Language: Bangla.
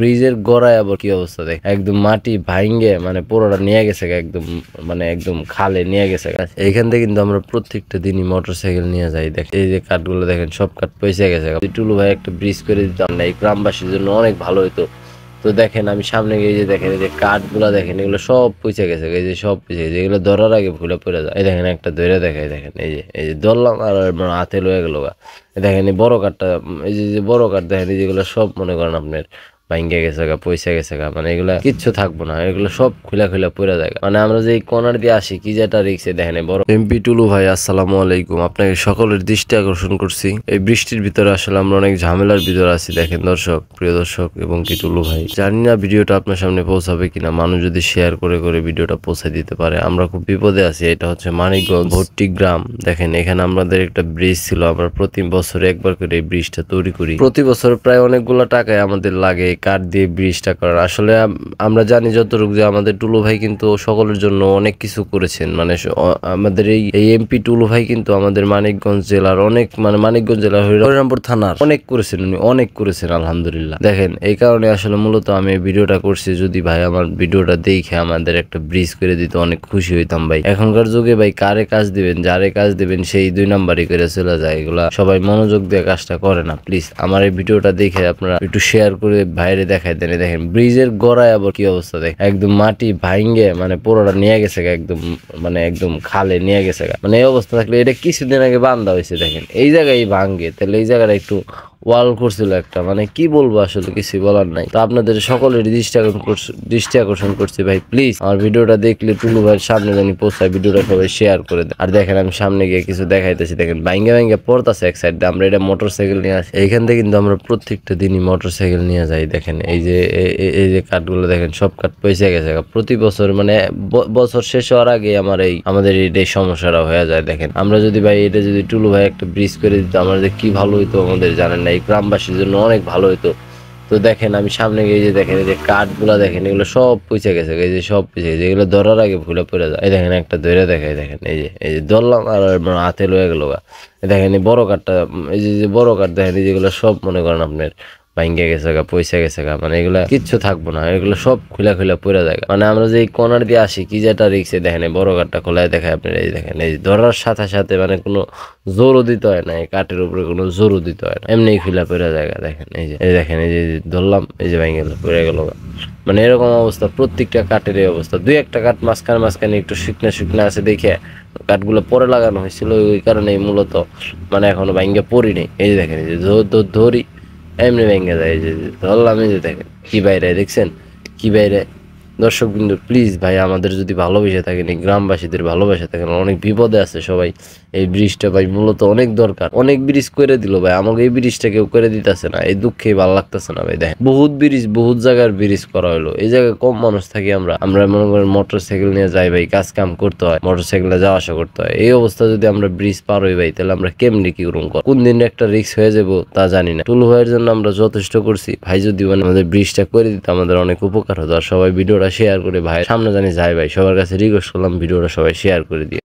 ব্রিজের গোড়ায় আবার কি অবস্থা দেখ, একদম মাটি ভাঙ্গে মানে পুরোটা নিয়ে গেছে একদম, মানে একদম খালে নিয়ে গেছে। এইখান থেকে কিন্তু আমরা প্রত্যেকটা দিনই মোটরসাইকেল নিয়ে যাই। দেখ এই যে কাঠগুলো দেখেন, সব কাঠ পয়সা গেছে। টুলু ভাই একটা ব্রিজ করে দিতাম না, এই গ্রামবাসীর জন্য অনেক ভালো হইতো। তো দেখেন আমি সামনে গিয়ে যে দেখেন, এই যে কাঠগুলা দেখেন, এগুলো সব পয়সা গেছে, এই যে সব পয়সা গেছে, এগুলো ধরার আগে ভুলে পড়ে যায়। এই দেখেন একটা ধরে দেখাই, দেখেন এই যে ধরলাম আর হাতে লয়ে গেল। দেখেন এই বড় কাঠটা, এই যে বড় কাঠ দেখেন, এই যেগুলো সব মনে করেন আপনার ভাঙ্গে গেছে গা, পয়সা গেছে গা, মানে এগুলা কিচ্ছু থাকবো না, এগুলো সব খুলা পড়ে যায়। মানে আমরা যে এই কর্নার দিয়ে আসি কি যেটা রিক্সে দেখেন বড়। এমপি টুলু ভাই আসসালামু আলাইকুম, আপনাকে সকলের দৃষ্টি আকর্ষণ করছি। এই বৃষ্টির ভিতরে আসলে আমরা অনেক ঝামেলার ভিতরে আছি। দেখেন দর্শক, প্রিয় দর্শক এবং কি টুলু ভাই, জানি না ভিডিওটা আপনার সামনে পৌঁছাবে কিনা, মানুষ যদি শেয়ার করে ভিডিওটা পৌঁছে দিতে পারে। আমরা খুব বিপদে আছি। এটা হচ্ছে মানিকগঞ্জ ভর্তি গ্রাম। দেখেন এখানে আমাদের একটা ব্রিজ ছিল, আমরা প্রতি বছরে একবার করে এই ব্রিজটা তৈরি করি। প্রতি বছর প্রায় অনেকগুলো টাকায় আমাদের লাগে কাঠ দিয়ে ব্রিজটা করার। আসলে আমরা জানি যতটুকু যে আমাদের টুলু ভাই কিন্তু সকলের জন্য অনেক কিছু করেছেন। মানে আমাদের এই এমপি টুলু ভাই কিন্তু আমাদের মানিকগঞ্জ জেলার অনেক, মানে মানিকগঞ্জ জেলার হরিরামপুর থানার অনেক করেছেন, উনি অনেক করেছেন আলহামদুলিল্লাহ। দেখেন এই কারণে আসলে মূলত আমি এই ভিডিওটা করছি, যদি ভাই আমার ভিডিওটা দেখে আমাদের একটা ব্রিজ করে দিতে অনেক খুশি হইতাম ভাই। এখনকার যুগে ভাই কারে কাজ দিবেন, যারে কাজ দিবেন সেই 2 নাম্বারই করে চলে যায়। এগুলা সবাই মনোযোগ দিয়ে কাজটা করে না। প্লিজ আমার এই ভিডিওটা দেখে আপনারা একটু শেয়ার করে বাইরে দেখাই দেন। দেখেন ব্রিজের গোড়ায় আবার কি অবস্থা দেখ, একদম মাটি ভাঙ্গে মানে পুরোটা নিয়ে গেছে একদম, মানে একদম খালে নিয়ে গেছে। মানে এই অবস্থা থাকলে এটা কিছুদিন আগে বান্ধা হয়েছে, দেখেন এই জায়গায় ভাঙ্গে, তাহলে এই জায়গাটা একটু ওয়াল করছিল একটা, মানে কি বলবো আসলে কিছু বলার নাই। তো আপনাদের সকলের দৃষ্টি আকর্ষণ করছি ভাই, প্লিজ আমার ভিডিওটা দেখলে টুলু ভাইয়ের সামনে জানি পৌঁছায়, ভিডিওটা সবাই শেয়ার করে দেন। আর দেখেন আমি সামনে গিয়ে কিছু দেখাইতেছি, দেখেন ভাঙ্গে পড়তাছে এক সাইড। আমরা এটা মোটরসাইকেল নিয়ে আসি, এইখান থেকে কিন্তু আমরা প্রত্যেকটা দিনই মোটরসাইকেল নিয়ে যাই। দেখেন এই যে কাঠগুলো দেখেন, সব কাঠ পয়সা গেছে প্রতি বছর, মানে বছর শেষ হওয়ার আগে আমাদের এই সমস্যাটা হয়ে যায়। দেখেন আমরা যদি ভাই এটা যদি টুলু ভাই একটা ব্রিজ করে দিত, আমাদের কি ভালো হইতো আমাদের জানেন না, এই গ্রামবাসীর জন্য অনেক ভালো হইতো। তো দেখেন আমি সামনে গিয়ে যে দেখেন, এই যে কাঠগুলা দেখেন, এগুলো সব পয়সা গেছে, এই যে সব পয়সা গেছে, এগুলো ধরার আগে ভুলে পড়ে যায়। এই দেখেন একটা ধরে দেখাই, দেখেন এই যে ধরলাম আর হাতে লয়ে গেল। দেখেন এই বড় কাঠটা, এই যে বড় কাঠ দেখেন, এই যেগুলো সব মনে করেন আপনার ভাঙ্গে গেছে গা, পয়সা গেছে গা, মানে এগুলা কিচ্ছু থাকবো না, এগুলো সব খুলা পড়ে যায়। মানে আমরা যে এই কর্নার দিয়ে আসি কি যেটা রিক্সে দেখেন, এই বড় কাঠটা খোলায় দেখায় আপনার। এই দেখেন এই ধরার সাথে সাথে মানে কোনো জোরও দিতে হয় না, এই কাঠের উপরে কোনো জোরও দিতে হয় না, এমনি খুলা পড়ে যায়। দেখেন এই দেখেন এই যে ধরলাম, এই যে ভাঙ্গে পড়ে গেল। মানে এরকম অবস্থা, প্রত্যেকটা কাঠের এই অবস্থা। 2-1টা কাঠ মাঝখানে একটু শুকনা আছে দেখে কাঠগুলো পরে লাগানো হয়েছিল, ওই কারণে মূলত মানে এখনো ভাঙ্গে পড়ি নেই। এই যে দেখেন এই যে ধরি এমনি ভেঙে যায়, যে ধরলাম, এই যে দেখেন কি বাইরে দেখছেন, কি বাইরে। দর্শক বিন্দু প্লিজ ভাই আমাদের যদি ভালোবেসে থাকেন, এই গ্রামবাসীদের ভালোবেসে থাকেন, অনেক বিপদে আছে সবাই। এই ব্রিজটা ভাই মূলত অনেক দরকার, অনেক ব্রিজ করে দিল ভাই, আমাকে এই ব্রিজটা কেউ করে দিতেছে না, এই দুঃখে ভালো লাগতেছে না ভাই। দেখেন বহুত জায়গার ব্রিজ করা হলো, এই জায়গায় কম মানুষ থাকি আমরা মনে করেন মোটরসাইকেল নিয়ে যাই ভাই, কাজ কাম করতে হয়, মোটরসাইকেলে যাওয়া আসা করতে হয়। এই অবস্থা যদি আমরা ব্রিজ পার হই ভাই, তাহলে আমরা কেমনি কি করুন, কোন দিন একটা রিস্ক হয়ে যাবো তা জানি না। টুলু ভাইয়ের জন্য আমরা যথেষ্ট করছি ভাই, যদি মানে আমাদের ব্রিজটা করে দিতে আমাদের অনেক উপকার হতো। আর সবাই ভিডিওটা শেয়ার করে ভাই সামনে জানি যায় ভাই, সবার কাছে রিকোয়েস্ট করলাম ভিডিওটা সবাই শেয়ার করে দিয়ে।